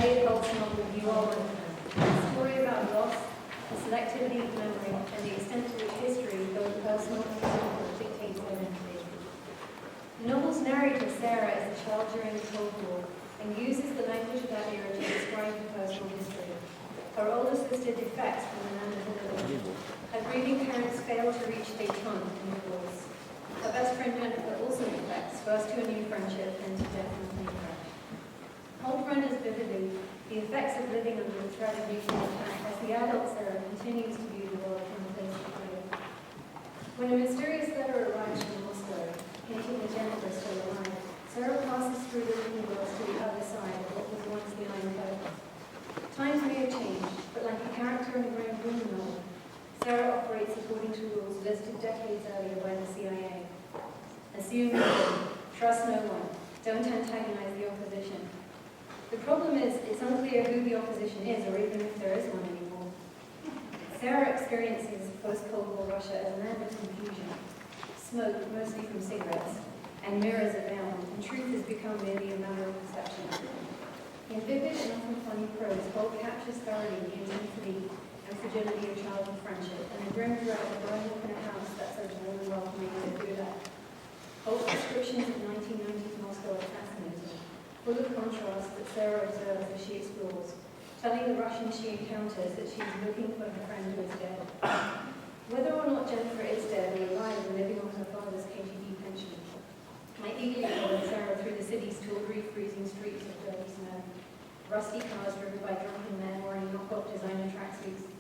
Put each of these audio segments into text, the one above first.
Elliot Holt's novel, You Are One of Them, a story about loss, the selectivity of memory, and the extent to which history, both personal and political, dictates identity. The novel's narrator, Sarah, is a child during the Cold War and uses the language of that era to describe her personal history. Her older sister defects from the land of the living. Her grieving parents fail to reach détente in divorce. Her best friend Jennifer also defects, first to a new friendship, then to death in a plane crash. Holt renders vividly the effects of living under the threat of nuclear attack as the adult Sarah continues to view the world from a place of fear. When a mysterious letter arrives from Moscow, hinting that Jennifer is still alive, Sarah passes through the living world to the other side of what was once the Iron Curtain. Times may have changed, but like a character in a Graham Greene novel, Sarah operates according to rules listed decades earlier by the CIA. Assume nothing, trust no one, don't antagonize the opposition. The problem is, it's unclear who the opposition is, or even if there is one anymore. Sarah experiences post-Cold War Russia as a land of confusion, smoke, mostly from cigarettes, and mirrors abound, and truth has become merely a matter of perception. In vivid and often funny prose, Holt captures thoroughly the intensity and fragility of childhood friendship, and the grim threat of growing up in a house that's so warm and welcoming as a Gulag. Holt's descriptions of 1990s Moscow are fascinating, full of contrasts that Sarah observes as she explores, telling the Russians she encounters that she is looking for her friend who is dead. Whether or not Jennifer is dead or alive and living on her father's KGB pension, I eagerly followed Sarah through the city's tawdry, freezing streets of dirty snow, rusty cars driven by drunken men wearing knockoff designer tracksuits.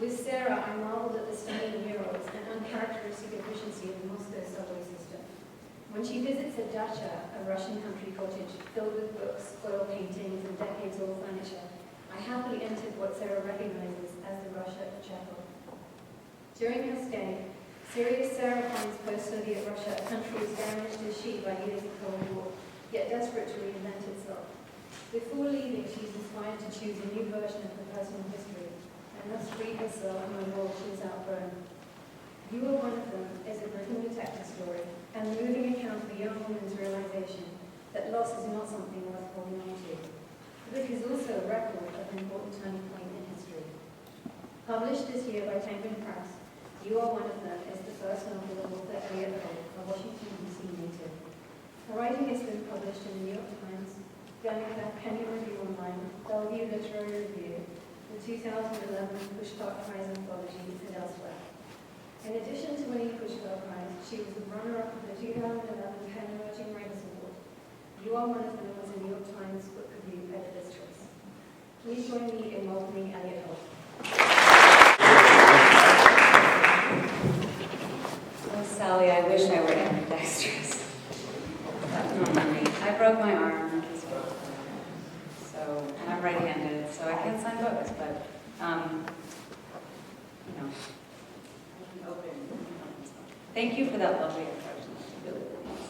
With Sarah, I marveled at the stunning murals and uncharacteristic efficiency of the Moscow subway system. When she visits a dacha, a Russian country cottage filled with books, oil paintings, and decades-old furniture, I happily entered what Sarah recognizes as the Russia of Chekhov. During her stay, serious Sarah finds post-Soviet Russia a country as damaged as she by years of Cold War, yet desperate to reinvent itself. Before leaving, she's inspired to choose a new version of her personal history, and thus free herself from a world she has outgrown. You Are One of Them is a gripping detective story, and a moving account of a young woman's realization that loss is not something worth holding on to. The book is also a record of an important turning point in history. Published this year by Penguin Press, You Are One of Them is the first novel of author Elliot Holt, a Washington, D.C. native. Her writing has been published in the New York Times, Guernica, Kenyon Review Online, Bellevue Literary Review, the 2011 Pushcart Prize anthology, and elsewhere. In addition to winning the Pushcart Prize, she was the runner-up of the 2011 Penn Emerging Writers Award. You Are One of Them was a New York Times Book Review Editor's Choice. Please join me in welcoming Elliot Holt. Oh, Sally, I wish I were ambidextrous. That's not me. I broke my arm as well. So, and I'm right-handed, so I can't sign books, but, you know. Open. Thank you for that lovely introduction. Really, really nice.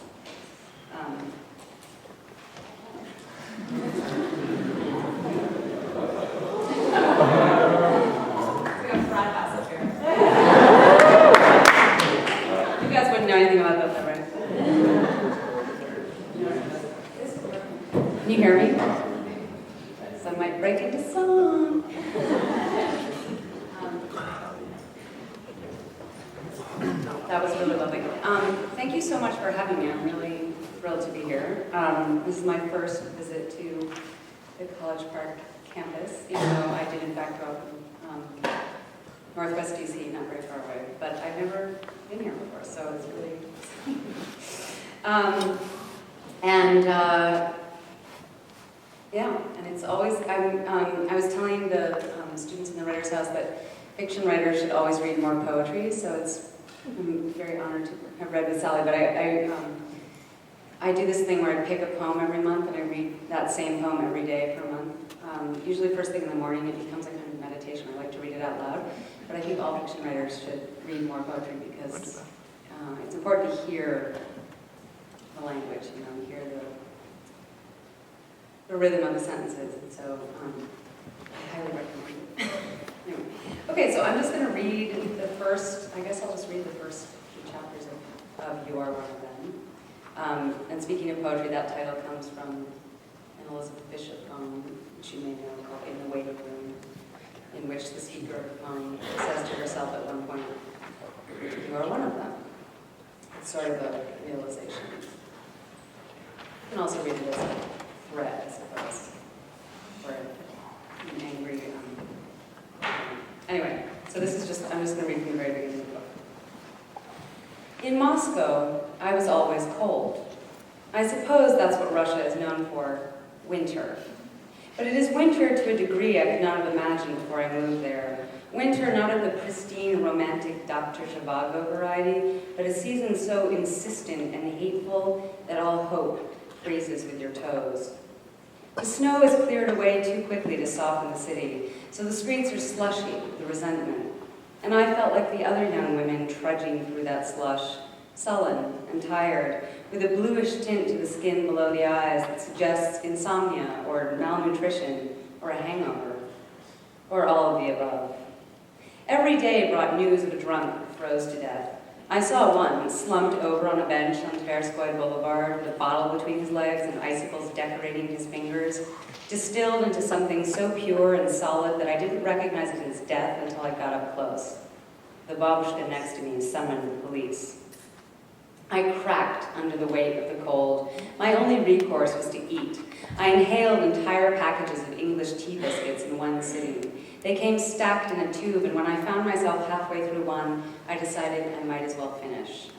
We got frat house up here. You guys wouldn't know anything about that, though, right? Can you hear me? So I might break into song. That was really lovely. Thank you so much for having me. I'm really thrilled to be here. This is my first visit to the College Park campus, even though I did in fact grow up in Northwest DC, not very far away. But I've never been here before, so it's really yeah, and it's always, I was telling the students in the Writers' House that fiction writers should always read more poetry, so I'm very honored to have read with Sally, but I do this thing where I pick a poem every month and I read that same poem every day for a month. Usually first thing in the morning, it becomes a kind of meditation. I like to read it out loud, but I think all fiction writers should read more poetry because it's important to hear the language, hear the rhythm of the sentences, and so I highly recommend it. Anyway. Okay, so I'm just going to read the first, I guess I'll just read the first few chapters of You Are One of Them. And speaking of poetry, that title comes from an Elizabeth Bishop poem, which you may know, called In the Waiting Room, in which the speaker of the poem says to herself at one point, "You are one of them." It's sort of a realization. You can also read it as a threat, I suppose, or an angry. Anyway, so this is just, I'm just going to read from the very beginning of the book. In Moscow, I was always cold. I suppose that's what Russia is known for, winter. But it is winter to a degree I could not have imagined before I moved there. Winter not of the pristine, romantic Dr. Zhivago variety, but a season so insistent and hateful that all hope freezes with your toes. The snow is cleared away too quickly to soften the city, so the streets are slushy with the resentment. And I felt like the other young women trudging through that slush, sullen and tired, with a bluish tint to the skin below the eyes that suggests insomnia or malnutrition or a hangover, or all of the above. Every day brought news of a drunk who froze to death. I saw one slumped over on a bench on Tverskoy Boulevard with a bottle between his legs and icicles decorating his fingers, distilled into something so pure and solid that I didn't recognize it as death until I got up close. The babushka next to me summoned the police. I cracked under the weight of the cold. My only recourse was to eat. I inhaled entire packages of English tea biscuits in one sitting. They came stacked in a tube, and when I found myself halfway through one, I decided I might as well finish.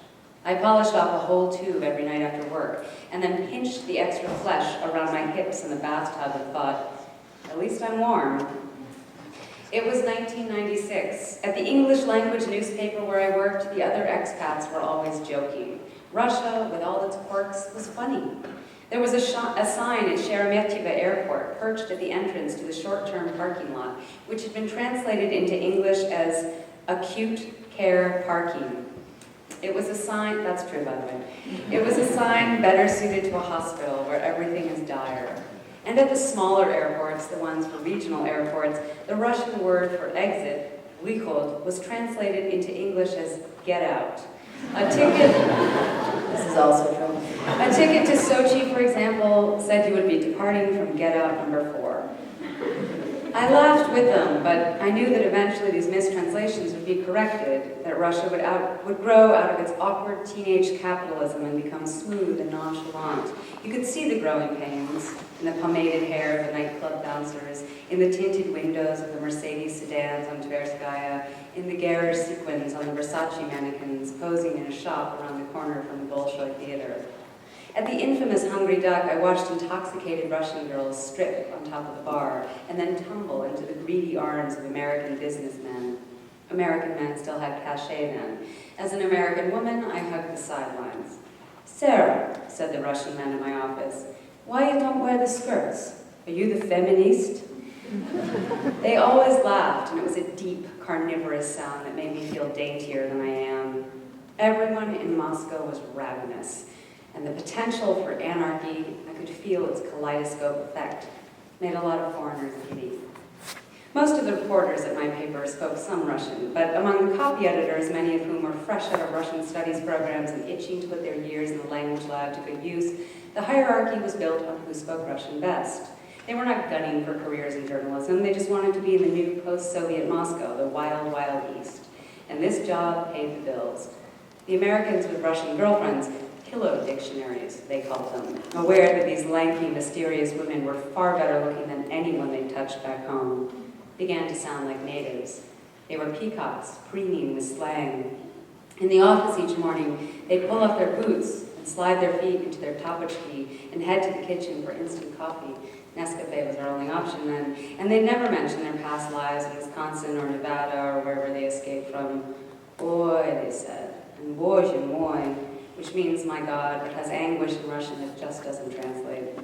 I polished off a whole tube every night after work, and then pinched the extra flesh around my hips in the bathtub and thought, at least I'm warm. It was 1996. At the English language newspaper where I worked, the other expats were always joking. Russia, with all its quirks, was funny. There was a sign at Sheremetyevo Airport perched at the entrance to the short-term parking lot, which had been translated into English as acute care parking. It was a sign, that's true by the way, it was a sign better suited to a hospital where everything is dire. And at the smaller airports, the ones for regional airports, the Russian word for exit, vykhod, was translated into English as get out. A ticket, this is also true, a ticket to Sochi, for example, said you would be departing from get out number 4. I laughed with them, but I knew that eventually these mistranslations would be corrected, that Russia would grow out of its awkward teenage capitalism and become smooth and nonchalant. You could see the growing pains in the pomaded hair of the nightclub bouncers, in the tinted windows of the Mercedes sedans on Tverskaya, in the garish sequins on the Versace mannequins posing in a shop around the corner from the Bolshoi Theater. At the infamous Hungry Duck, I watched intoxicated Russian girls strip on top of the bar and then tumble into the greedy arms of American businessmen. American men still had cachet then. As an American woman, I hugged the sidelines. "Sarah," said the Russian man in my office, "why you don't wear the skirts? Are you the feminist?" They always laughed, and it was a deep, carnivorous sound that made me feel daintier than I am. Everyone in Moscow was ravenous. And the potential for anarchy, I could feel its kaleidoscope effect, made a lot of foreigners giddy. Most of the reporters at my paper spoke some Russian, but among the copy editors, many of whom were fresh out of Russian studies programs and itching to put their years in the language lab to good use, the hierarchy was built on who spoke Russian best. They were not gunning for careers in journalism, they just wanted to be in the new post-Soviet Moscow, the wild, wild East. And this job paid the bills. The Americans with Russian girlfriends, pillow dictionaries, they called them, aware that these lanky, mysterious women were far better looking than anyone they touched back home, began to sound like natives. They were peacocks, preening with slang. In the office each morning, they'd pull off their boots and slide their feet into their tapochki and head to the kitchen for instant coffee. Nescafe was our only option then, and they never mentioned their past lives in Wisconsin or Nevada or wherever they escaped from. Boy, they said, and Bozhe moi, which means, my God, but has anguish in Russian that just doesn't translate.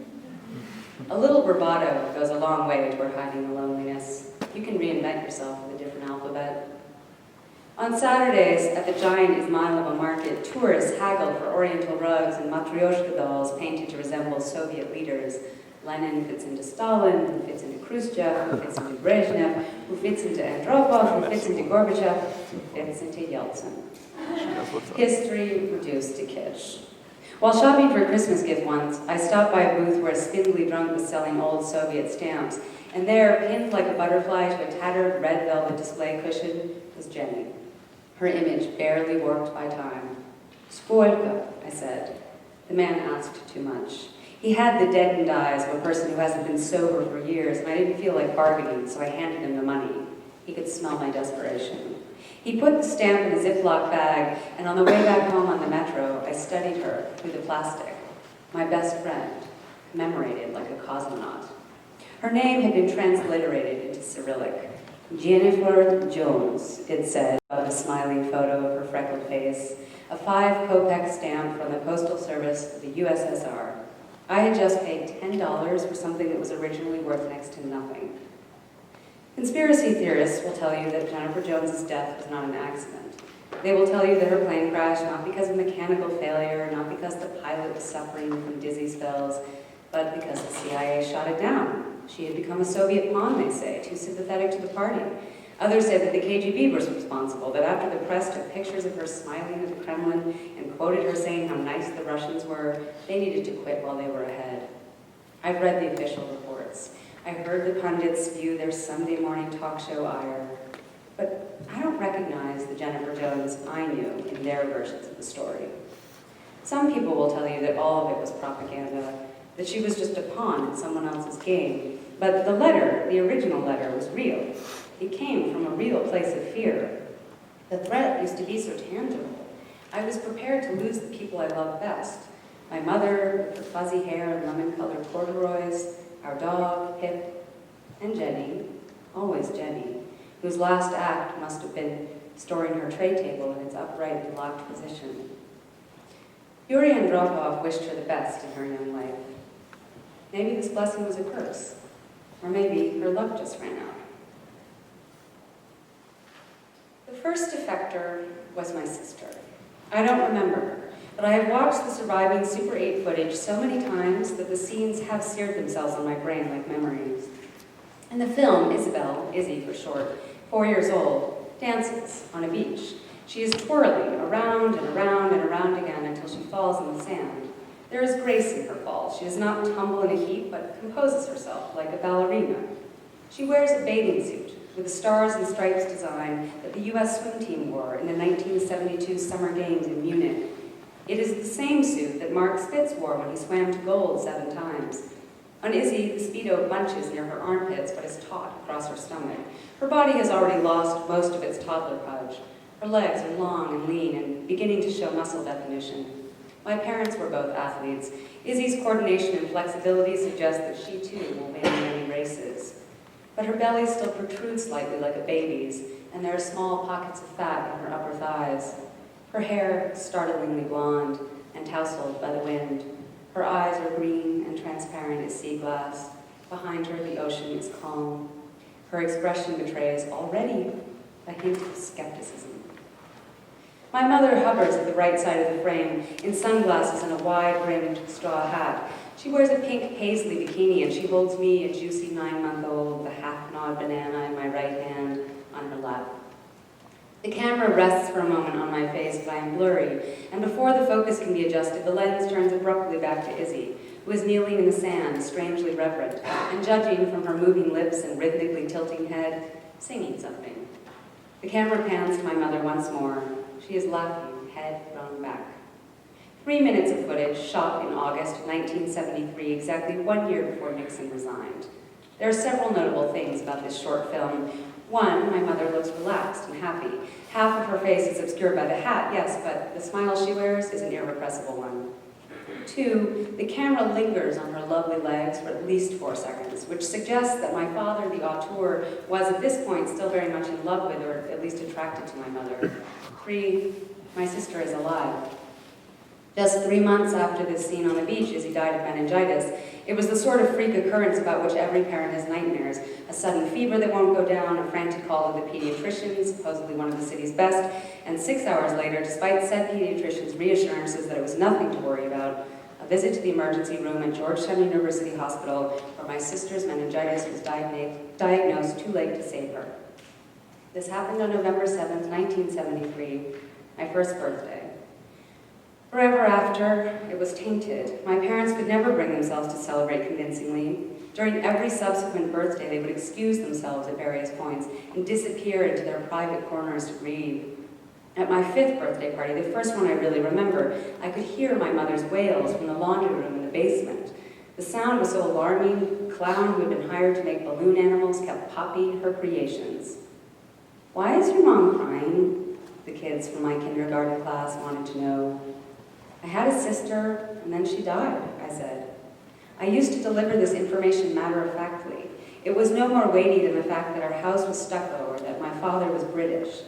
A little bravado goes a long way toward hiding the loneliness. You can reinvent yourself with a different alphabet. On Saturdays, at the giant Izmailova market, tourists haggled for oriental rugs and matryoshka dolls painted to resemble Soviet leaders. Lenin fits into Stalin, who fits into Khrushchev, who fits into Brezhnev, who fits into Andropov, who fits into Gorbachev, who fits into Yeltsin. History reduced to kitsch. While shopping for a Christmas gift once, I stopped by a booth where a spindly drunk was selling old Soviet stamps, and there, pinned like a butterfly to a tattered red velvet display cushion, was Jenny, her image barely warped by time. "Skolka," I said. The man asked too much. He had the deadened eyes of a person who hasn't been sober for years, and I didn't feel like bargaining, so I handed him the money. He could smell my desperation. He put the stamp in a Ziploc bag, and on the way back home on the metro, I studied her through the plastic. My best friend, commemorated like a cosmonaut. Her name had been transliterated into Cyrillic. Jennifer Jones, it said, above a smiling photo of her freckled face, a 5-kopeck stamp from the Postal Service of the USSR. I had just paid $10 for something that was originally worth next to nothing. Conspiracy theorists will tell you that Jennifer Jones's death was not an accident. They will tell you that her plane crashed not because of mechanical failure, not because the pilot was suffering from dizzy spells, but because the CIA shot it down. She had become a Soviet pawn, they say, too sympathetic to the party. Others say that the KGB was responsible, that after the press took pictures of her smiling at the Kremlin and quoted her saying how nice the Russians were, they needed to quit while they were ahead. I've read the official reports. I heard the pundits spew their Sunday morning talk show ire. But I don't recognize the Jennifer Jones I knew in their versions of the story. Some people will tell you that all of it was propaganda, that she was just a pawn in someone else's game. But the letter, the original letter, was real. It came from a real place of fear. The threat used to be so tangible. I was prepared to lose the people I loved best. My mother, with her fuzzy hair and lemon-colored corduroys, our dog, Pip, and Jenny, always Jenny, whose last act must have been storing her tray table in its upright, locked position. Yuri Andropov wished her the best in her young life. Maybe this blessing was a curse, or maybe her luck just ran out. The first defector was my sister. I don't remember her, but I have watched the surviving Super 8 footage so many times that the scenes have seared themselves on my brain like memories. In the film, Isabel, Izzy for short, 4 years old, dances on a beach. She is twirling around and around and around again until she falls in the sand. There is grace in her fall. She does not tumble in a heap, but composes herself like a ballerina. She wears a bathing suit with a stars and stripes design that the U.S. swim team wore in the 1972 Summer Games in Munich. It is the same suit that Mark Spitz wore when he swam to gold 7 times. On Izzy, the Speedo bunches near her armpits but is taut across her stomach. Her body has already lost most of its toddler pudge. Her legs are long and lean and beginning to show muscle definition. My parents were both athletes. Izzy's coordination and flexibility suggest that she too will win many races. But her belly still protrudes slightly like a baby's, and there are small pockets of fat in her upper thighs. Her hair is startlingly blonde and tousled by the wind. Her eyes are green and transparent as sea glass. Behind her, the ocean is calm. Her expression betrays already a hint of skepticism. My mother hovers at the right side of the frame, in sunglasses and a wide-brimmed straw hat. She wears a pink paisley bikini, and she holds me, a juicy 9-month-old, with a half-gnawed banana in my right hand, on her lap. The camera rests for a moment on my face, but I am blurry, and before the focus can be adjusted, the lens turns abruptly back to Izzy, who is kneeling in the sand, strangely reverent, and judging from her moving lips and rhythmically tilting head, singing something. The camera pans to my mother once more. She is laughing, head thrown back. 3 minutes of footage shot in August 1973, exactly 1 year before Nixon resigned. There are several notable things about this short film. One, my mother looks relaxed and happy. Half of her face is obscured by the hat, yes, but the smile she wears is an irrepressible one. 2, the camera lingers on her lovely legs for at least 4 seconds, which suggests that my father, the auteur, was at this point still very much in love with, or at least attracted to my mother. 3, my sister is alive. Just 3 months after this scene on the beach, Izzy died of meningitis. It was the sort of freak occurrence about which every parent has nightmares. A sudden fever that won't go down, a frantic call to the pediatrician, supposedly one of the city's best, and 6 hours later, despite said pediatrician's reassurances that it was nothing to worry about, a visit to the emergency room at Georgetown University Hospital, where my sister's meningitis was diagnosed too late to save her. This happened on November 7th, 1973, my first birthday. Forever after, it was tainted. My parents could never bring themselves to celebrate convincingly. During every subsequent birthday, they would excuse themselves at various points and disappear into their private corners to read. At my 5th birthday party, the first one I really remember, I could hear my mother's wails from the laundry room in the basement. The sound was so alarming, the clown who had been hired to make balloon animals kept copying her creations. "Why is your mom crying?" the kids from my kindergarten class wanted to know. "I had a sister, and then she died," I said. I used to deliver this information matter-of-factly. It was no more weighty than the fact that our house was stucco or that my father was British.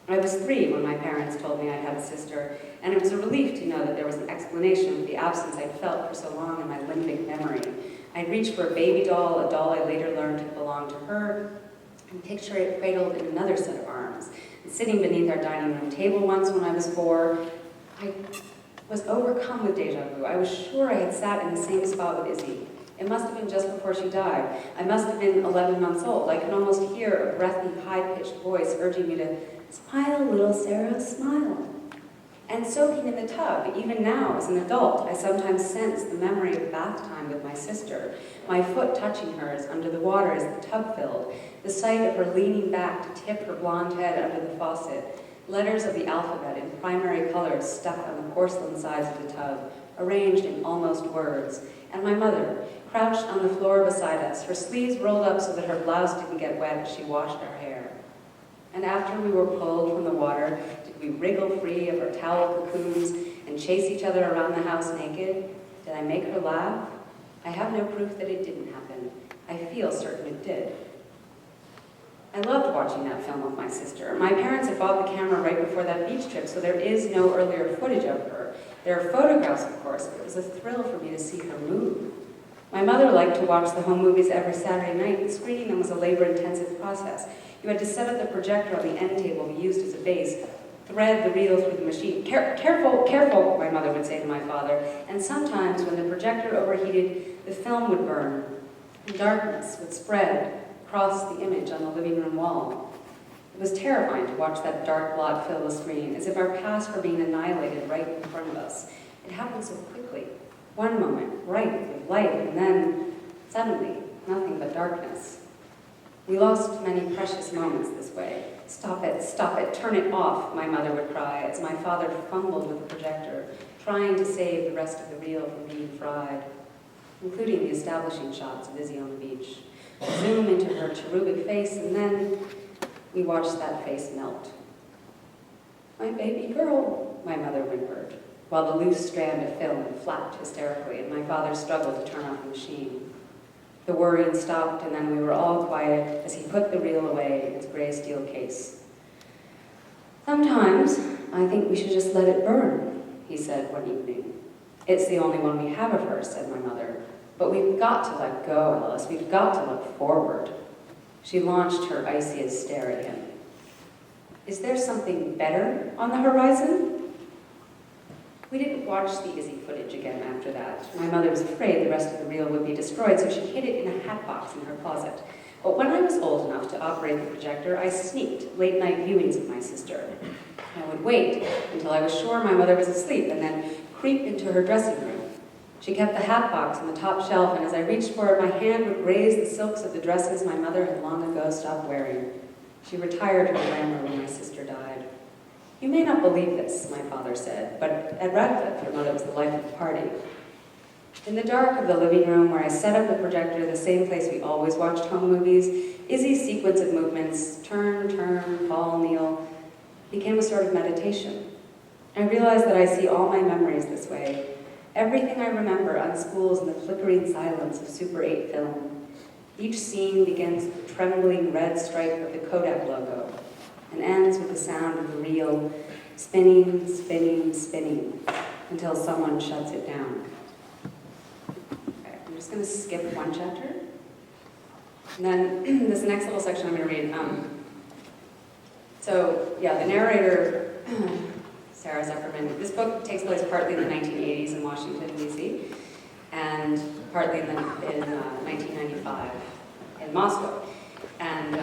I was 3 when my parents told me I had a sister, and it was a relief to know that there was an explanation for the absence I'd felt for so long in my limbic memory. I'd reach for a baby doll, a doll I later learned to belong to her, and picture it cradled in another set of arms. And sitting beneath our dining room table once when I was 4, I was overcome with deja vu. I was sure I had sat in the same spot with Izzy. It must have been just before she died. I must have been 11 months old. I could almost hear a breathy, high-pitched voice urging me to smile, little Sarah, smile. And soaking in the tub, even now as an adult, I sometimes sense the memory of bath time with my sister, my foot touching hers under the water as the tub filled, the sight of her leaning back to tip her blonde head under the faucet, letters of the alphabet in primary colors stuck on the porcelain sides of the tub, arranged in almost words, and my mother, crouched on the floor beside us, her sleeves rolled up so that her blouse didn't get wet as she washed our hair. And after we were pulled from the water, did we wriggle free of our towel cocoons and chase each other around the house naked? Did I make her laugh? I have no proof that it didn't happen. I feel certain it did. I loved watching that film with my sister. My parents had bought the camera right before that beach trip, so there is no earlier footage of her. There are photographs, of course, but it was a thrill for me to see her move. My mother liked to watch the home movies every Saturday night, and screening them was a labor-intensive process. You had to set up the projector on the end table we used as a base, thread the reel through the machine. Careful, careful, my mother would say to my father. And sometimes, when the projector overheated, the film would burn, and darkness would spread across the image on the living room wall. It was terrifying to watch that dark blot fill the screen, as if our past were being annihilated right in front of us. It happened so quickly. One moment, bright with light, and then, suddenly, nothing but darkness. We lost many precious moments this way. Stop it, turn it off, my mother would cry, as my father fumbled with the projector, trying to save the rest of the reel from being fried, including the establishing shots of Izzy on the beach. Zoom into her cherubic face, and then we watched that face melt. "My baby girl," my mother whimpered, while the loose strand of film flapped hysterically, and my father struggled to turn off the machine. The whirring stopped, and then we were all quiet as he put the reel away in its gray steel case. "Sometimes I think we should just let it burn," he said one evening. "It's the only one we have of her," said my mother. "But we've got to let go, Alice. We've got to look forward." She launched her iciest stare at him. "Is there something better on the horizon?" We didn't watch the Izzy footage again after that. My mother was afraid the rest of the reel would be destroyed, so she hid it in a hat box in her closet. But when I was old enough to operate the projector, I sneaked late-night viewings with my sister. I would wait until I was sure my mother was asleep and then creep into her dressing room. She kept the hat box on the top shelf, and as I reached for it, my hand would graze the silks of the dresses my mother had long ago stopped wearing. She retired her glamour when my sister died. "You may not believe this," my father said, "but at Radcliffe, your mother was the life of the party." In the dark of the living room where I set up the projector, the same place we always watched home movies, Izzy's sequence of movements, turn, fall, kneel, became a sort of meditation. I realized that I see all my memories this way. Everything I remember unspools in the flickering silence of Super 8 film. Each scene begins with the trembling red stripe of the Kodak logo and ends with the sound of the reel spinning, spinning, spinning until someone shuts it down. Okay, I'm just going to skip one chapter. And then this next little section I'm going to read. The narrator, Sarah Zuckerman, this book takes place partly in the 1980s in Washington, D.C., and partly in 1995 in Moscow. And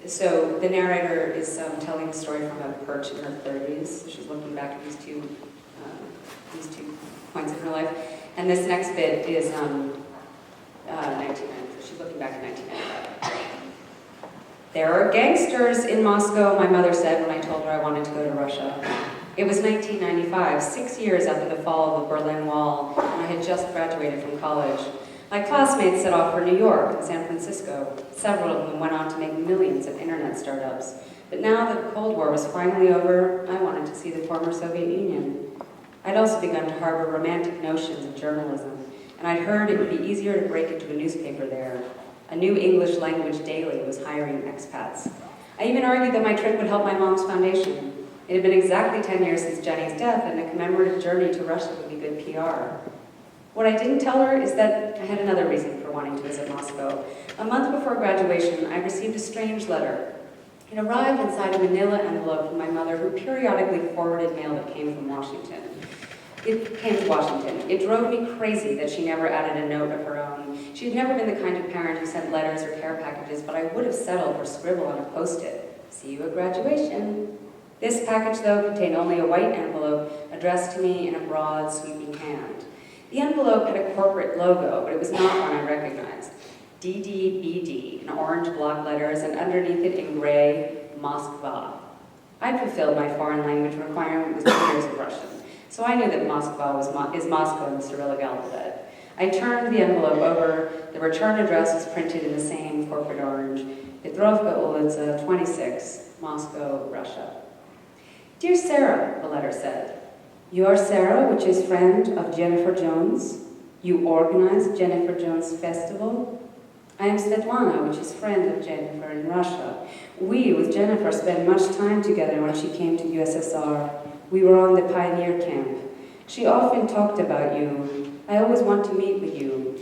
So the narrator is telling the story from a perch in her 30s. So she's looking back at these two points in her life. And this next bit is 1990. So she's looking back at 1995. There are gangsters in Moscow, my mother said when I told her I wanted to go to Russia. It was 1995, 6 years after the fall of the Berlin Wall, and I had just graduated from college. My classmates set off for New York and San Francisco. Several of them went on to make millions at internet startups. But now that the Cold War was finally over, I wanted to see the former Soviet Union. I'd also begun to harbor romantic notions of journalism, and I'd heard it would be easier to break into a newspaper there. A new English language daily was hiring expats. I even argued that my trip would help my mom's foundation. It had been exactly 10 years since Jenny's death, and a commemorative journey to Russia would be good PR. What I didn't tell her is that I had another reason for wanting to visit Moscow. A month before graduation, I received a strange letter. It arrived inside a manila envelope from my mother, who periodically forwarded mail that came from Washington. It drove me crazy that she never added a note of her own. She had never been the kind of parent who sent letters or care packages, but I would have settled for scribble on a post-it. See you at graduation. This package, though, contained only a white envelope addressed to me in a broad, sweeping hand. The envelope had a corporate logo, but it was not one I recognized. DDBD in orange block letters, and underneath it in gray, Moskva. I'd fulfilled my foreign language requirement with 2 years of Russian, so I knew that Moskva is Moscow in the Cyrillic alphabet. I turned the envelope over. The return address was printed in the same corporate orange. Petrovka Ulitsa, 26, Moscow, Russia. Dear Sarah, the letter said, you are Sarah, which is friend of Jennifer Jones. You organized Jennifer Jones Festival. I am Svetlana, which is friend of Jennifer in Russia. We, with Jennifer, spent much time together when she came to USSR. We were on the pioneer camp. She often talked about you. I always want to meet with you.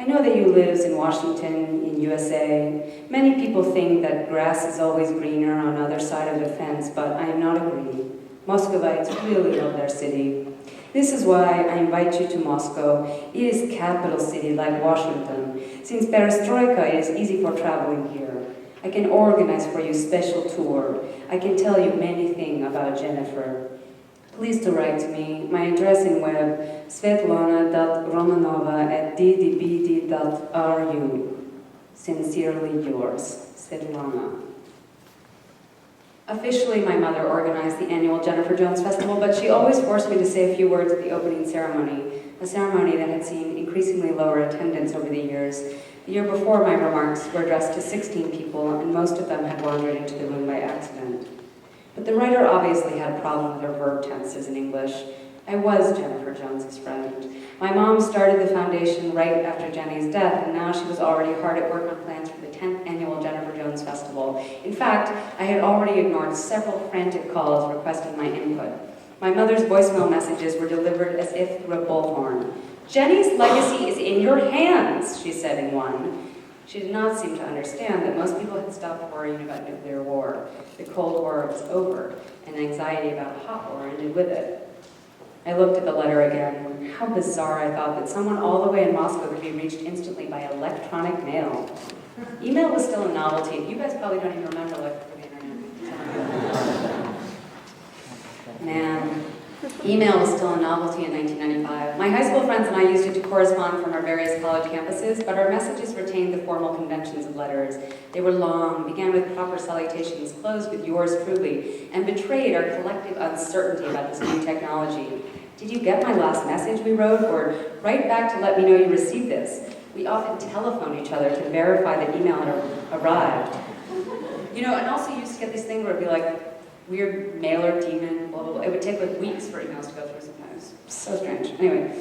I know that you live in Washington, in USA. Many people think that grass is always greener on the other side of the fence, but I am not agreeing. Muscovites really love their city. This is why I invite you to Moscow. It is capital city like Washington. Since perestroika, it is easy for traveling here. I can organize for you special tour. I can tell you many things about Jennifer. Please to write to me. My address in web, svetlana.romanova@ddbd.ru. Sincerely yours, Svetlana. Officially, my mother organized the annual Jennifer Jones Festival, but she always forced me to say a few words at the opening ceremony, a ceremony that had seen increasingly lower attendance over the years. The year before, my remarks were addressed to 16 people, and most of them had wandered into the room by accident. But the writer obviously had a problem with her verb tenses in English. I was Jennifer Jones's friend. My mom started the foundation right after Jenny's death, and now she was already hard at work on plans for the 10th annual Jennifer Jones Festival. In fact, I had already ignored several frantic calls requesting my input. My mother's voicemail messages were delivered as if through a bullhorn. Jenny's legacy is in your hands, she said in one. She did not seem to understand that most people had stopped worrying about nuclear war. The Cold War was over, and anxiety about a hot war ended with it. I looked at the letter again. How bizarre I thought that someone all the way in Moscow could be reached instantly by electronic mail. Email was still a novelty. You guys probably don't even remember the internet. Man, email was still a novelty in 1995. My high school friends and I used it to correspond from our various college campuses, but our messages retained the formal conventions of letters. They were long, began with proper salutations, closed with yours truly, and betrayed our collective uncertainty about this new technology. Did you get my last message, we wrote, or write back to let me know you received this? We often telephoned each other to verify that email had arrived. You know, and also you used to get this thing where it'd be like, weird mailer demon, blah, blah, blah. It would take like weeks for emails to go through sometimes. So strange. Anyway,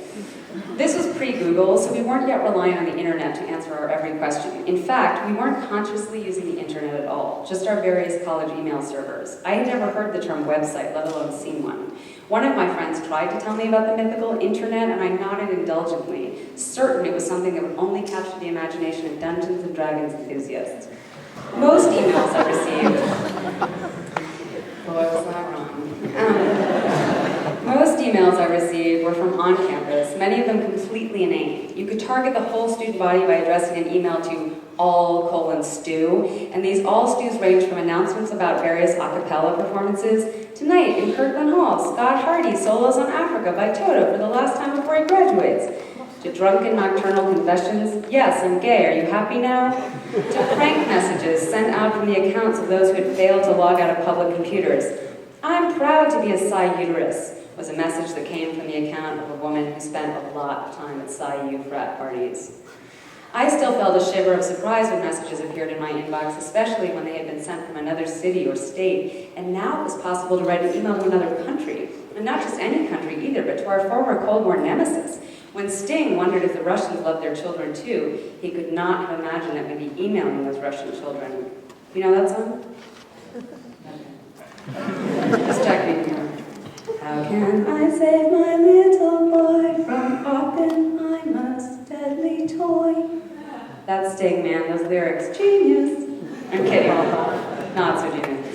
this was pre-Google, so we weren't yet relying on the internet to answer our every question. In fact, we weren't consciously using the internet at all, just our various college email servers. I had never heard the term website, let alone seen one. One of my friends tried to tell me about the mythical internet, and I nodded indulgently, certain it was something that would only capture the imagination of Dungeons and Dragons enthusiasts. Most emails I received... Boy, was that wrong. Most emails I received were from on campus, many of them completely inane. You could target the whole student body by addressing an email to all:"stew, and these all stews range from announcements about various a cappella performances. Tonight in Kirkland Hall, Scott Hardy solos on Africa by Toto for the last time before he graduates. To drunken nocturnal confessions, "Yes, I'm gay, are you happy now?" To prank messages sent out from the accounts of those who had failed to log out of public computers. "I'm proud to be a Psi Uterus," was a message that came from the account of a woman who spent a lot of time at Psi U frat parties. I still felt a shiver of surprise when messages appeared in my inbox, especially when they had been sent from another city or state, and now it was possible to write an email to another country, and not just any country either, but to our former Cold War nemesis. When Sting wondered if the Russians loved their children too, he could not have imagined that we'd be emailing those Russian children. You know that song? Okay. Just checking here. How can I save my little boy from Oppenheimer's deadly toy? That's Sting, man. Those lyrics, genius. I'm kidding. Not so genius.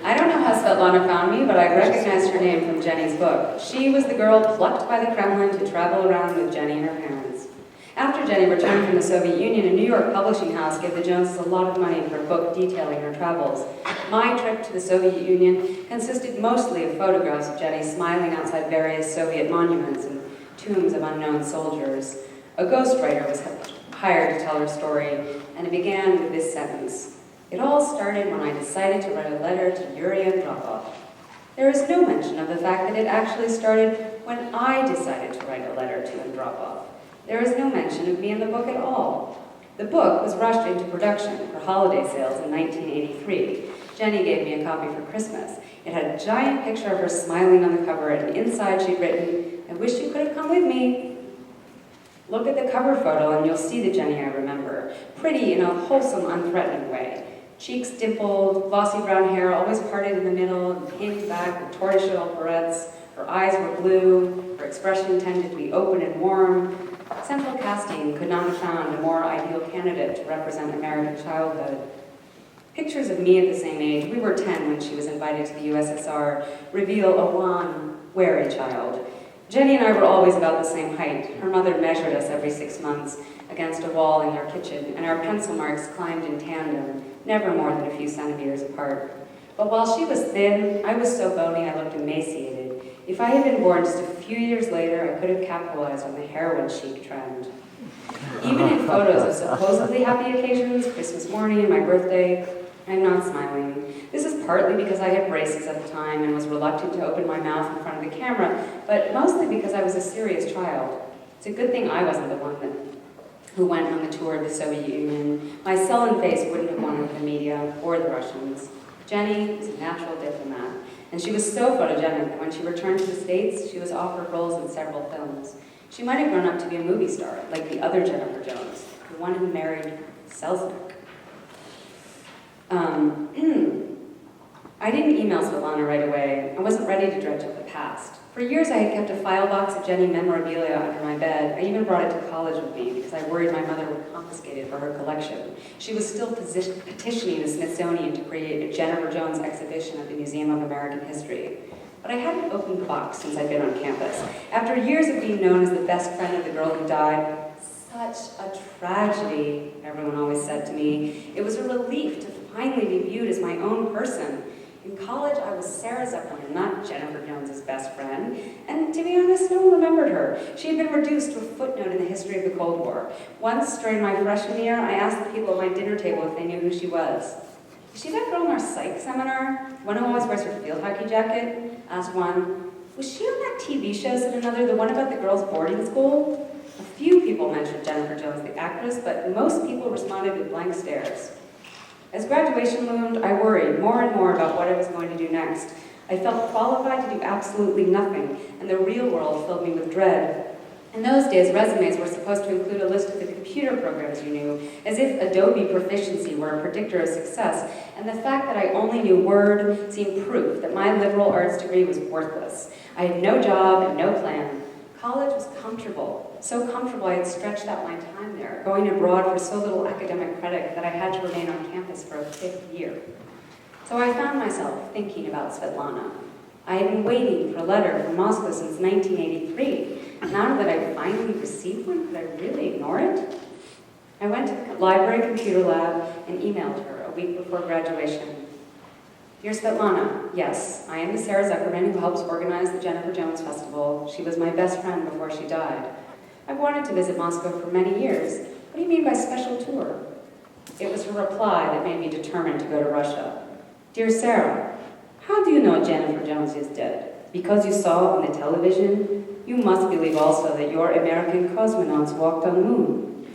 I don't know how Svetlana found me, but I recognized her name from Jenny's book. She was the girl plucked by the Kremlin to travel around with Jenny and her parents. After Jenny returned from the Soviet Union, a New York publishing house gave the Joneses a lot of money for a book detailing her travels. My trip to the Soviet Union consisted mostly of photographs of Jenny smiling outside various Soviet monuments and tombs of unknown soldiers. A ghostwriter was hired to tell her story, and it began with this sentence. "It all started when I decided to write a letter to Yuri Andropov." There is no mention of the fact that it actually started when I decided to write a letter to Andropov. There is no mention of me in the book at all. The book was rushed into production for holiday sales in 1983. Jenny gave me a copy for Christmas. It had a giant picture of her smiling on the cover, and inside she'd written, "I wish you could have come with me." Look at the cover photo and you'll see the Jenny I remember. Pretty in a wholesome, unthreatening way. Cheeks dimpled, glossy brown hair always parted in the middle and pinned back with tortoiseshell barrettes. Her eyes were blue, her expression tended to be open and warm. Central casting could not have found a more ideal candidate to represent American childhood. Pictures of me at the same age, we were 10 when she was invited to the USSR, reveal a wan, wary child. Jenny and I were always about the same height. Her mother measured us every 6 months against a wall in our kitchen, and our pencil marks climbed in tandem, never more than a few centimeters apart. But while she was thin, I was so bony I looked emaciated. If I had been born just a few years later, I could have capitalized on the heroin chic trend. Even in photos of supposedly happy occasions, Christmas morning and my birthday, I'm not smiling. This is partly because I had braces at the time and was reluctant to open my mouth in front of the camera, but mostly because I was a serious child. It's a good thing I wasn't the one who went on the tour of the Soviet Union. My sullen face wouldn't have won over the media or the Russians. Jenny was a natural diplomat, and she was so photogenic that when she returned to the States, she was offered roles in several films. She might have grown up to be a movie star, like the other Jennifer Jones, the one who married Selznick. I didn't email Svetlana right away. I wasn't ready to dredge up the past. For years I had kept a file box of Jenny memorabilia under my bed. I even brought it to college with me because I worried my mother would confiscate it for her collection. She was still petitioning the Smithsonian to create a Jennifer Jones exhibition at the Museum of American History. But I hadn't opened the box since I'd been on campus. After years of being known as the best friend of the girl who died, such a tragedy, everyone always said to me. It was a relief to finally be viewed as my own person. In college, I was Sarah Zeppelin, not Jennifer Jones's best friend. And to be honest, no one remembered her. She had been reduced to a footnote in the history of the Cold War. Once, during my freshman year, I asked the people at my dinner table if they knew who she was. "Is she that girl in our psych seminar? One who always wears her field hockey jacket?" asked one. "Was she on that TV show?" said another, "the one about the girls' boarding school?" A few people mentioned Jennifer Jones, the actress, but most people responded with blank stares. As graduation loomed, I worried more and more about what I was going to do next. I felt qualified to do absolutely nothing, and the real world filled me with dread. In those days, resumes were supposed to include a list of the computer programs you knew, as if Adobe proficiency were a predictor of success, and the fact that I only knew Word seemed proof that my liberal arts degree was worthless. I had no job and no plan. College was comfortable, so comfortable I had stretched out my time there, going abroad for so little academic credit that I had to remain on campus for a 5th year. So I found myself thinking about Svetlana. I had been waiting for a letter from Moscow since 1983. Now that I finally received one, could I really ignore it? I went to the library computer lab and emailed her a week before graduation. Dear Svetlana, yes, I am the Sarah Zuckerman who helps organize the Jennifer Jones Festival. She was my best friend before she died. I've wanted to visit Moscow for many years. What do you mean by special tour? It was her reply that made me determined to go to Russia. Dear Sarah, how do you know Jennifer Jones is dead? Because you saw on the television? You must believe also that your American cosmonauts walked on the moon.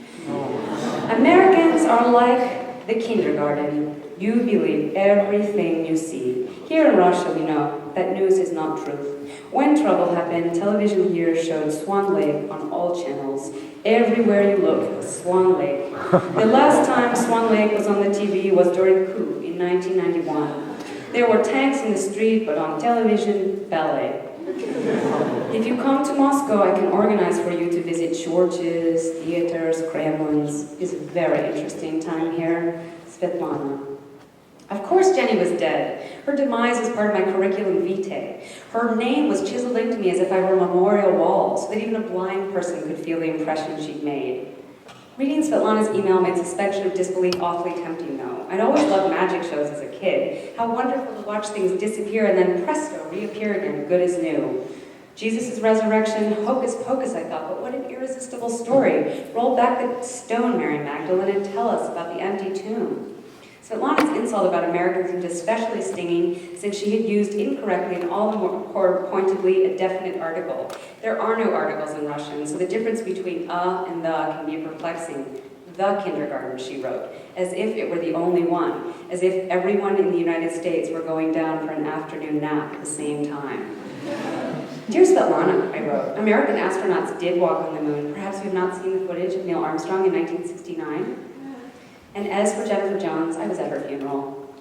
Americans are like the kindergarten. You believe everything you see. Here in Russia, we know that news is not truth. When trouble happened, television here showed Swan Lake on all channels. Everywhere you look, Swan Lake. The last time Swan Lake was on the TV was during coup in 1991. There were tanks in the street, but on television, ballet. If you come to Moscow, I can organize for you to visit churches, theaters, Kremlins. It's a very interesting time here. Svetlana. Of course Jenny was dead. Her demise was part of my curriculum vitae. Her name was chiseled into me as if I were a memorial wall, so that even a blind person could feel the impression she'd made. Reading Svetlana's email made suspension of disbelief awfully tempting, though. I'd always loved magic shows as a kid. How wonderful to watch things disappear and then presto, reappear again, good as new. Jesus' resurrection, hocus pocus, I thought, but what an irresistible story. Roll back the stone, Mary Magdalene, and tell us about the empty tomb. Svetlana's insult about Americans seemed especially stinging since she had used incorrectly and all the more pointedly a definite article. There are no articles in Russian, so the difference between and the can be perplexing. The kindergarten, she wrote, as if it were the only one, as if everyone in the United States were going down for an afternoon nap at the same time. Dear Svetlana, I wrote, American astronauts did walk on the moon. Perhaps you have not seen the footage of Neil Armstrong in 1969? And as for Jennifer Jones, I was at her funeral.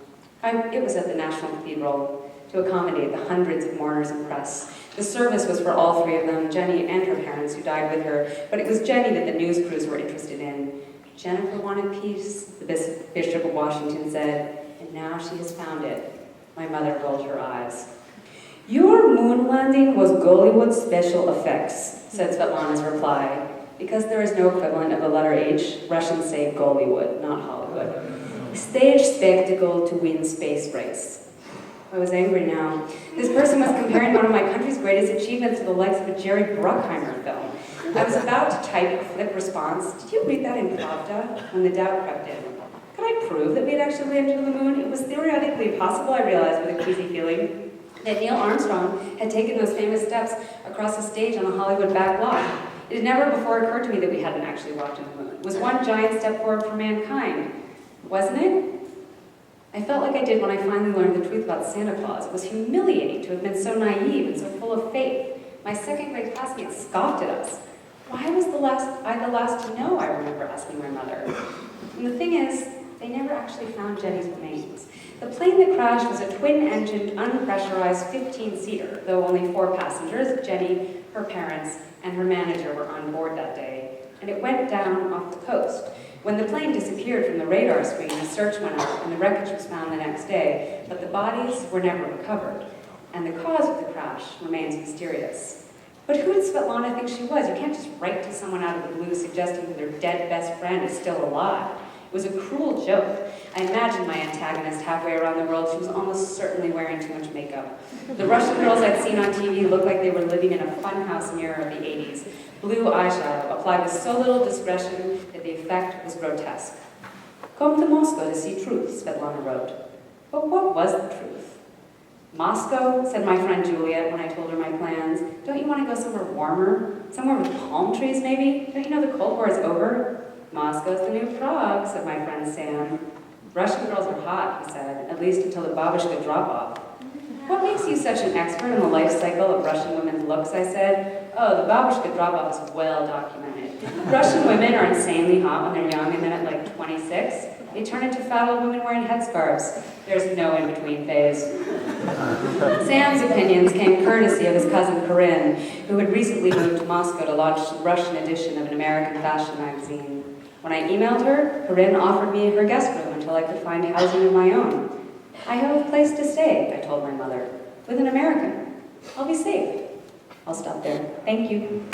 It was at the National Cathedral to accommodate the hundreds of mourners and press. The service was for all three of them, Jenny and her parents who died with her, but it was Jenny that the news crews were interested in. Jennifer wanted peace, the Bishop of Washington said, and now she has found it. My mother rolled her eyes. Your moon landing was Gollywood special effects, said Svetlana's reply. Because there is no equivalent of the letter H, Russians say Gollywood, not Hollywood. Stage spectacle to win space race. I was angry now. This person was comparing one of my country's greatest achievements to the likes of a Jerry Bruckheimer film. I was about to type a flip response. Did you read that in Pravda? When the doubt crept in. Could I prove that we had actually landed on the moon? It was theoretically possible, I realized with a queasy feeling, that Neil Armstrong had taken those famous steps across the stage on the Hollywood back lot. It had never before occurred to me that we hadn't actually walked on the moon. It was one giant step forward for mankind, wasn't it? I felt like I did when I finally learned the truth about Santa Claus. It was humiliating to have been so naive and so full of faith. My second grade classmates scoffed at us. Why was I the last to know, I remember asking my mother. And the thing is, they never actually found Jenny's remains. The plane that crashed was a twin-engined, unpressurized 15-seater, though only 4 passengers, Jenny, her parents, and her manager were on board that day, and it went down off the coast. When the plane disappeared from the radar screen, a search went out, and the wreckage was found the next day, but the bodies were never recovered, and the cause of the crash remains mysterious. But who did Svetlana think she was? You can't just write to someone out of the blue suggesting that their dead best friend is still alive. It was a cruel joke. I imagined my antagonist halfway around the world. She was almost certainly wearing too much makeup. The Russian girls I'd seen on TV looked like they were living in a funhouse mirror of the 80s. Blue eyeshadow applied with so little discretion that the effect was grotesque. Come to Moscow to see truth, Svetlana wrote. But what was the truth? Moscow, said my friend Juliet when I told her my plans. Don't you want to go somewhere warmer? Somewhere with palm trees, maybe? Don't you know the Cold War is over? Moscow's the new Prague, said my friend Sam. Russian girls are hot, he said, at least until the babushka drop-off. What makes you such an expert in the life cycle of Russian women's looks, I said. Oh, the babushka drop-off is well documented. Russian women are insanely hot when they're young, and then at like 26, they turn into fat old women wearing headscarves. There's no in-between phase. Sam's opinions came courtesy of his cousin Corinne, who had recently moved to Moscow to launch the Russian edition of an American fashion magazine. When I emailed her, Corinne offered me her guest room until I could find housing of my own. I have a place to stay, I told my mother, with an American. I'll be safe. I'll stop there. Thank you.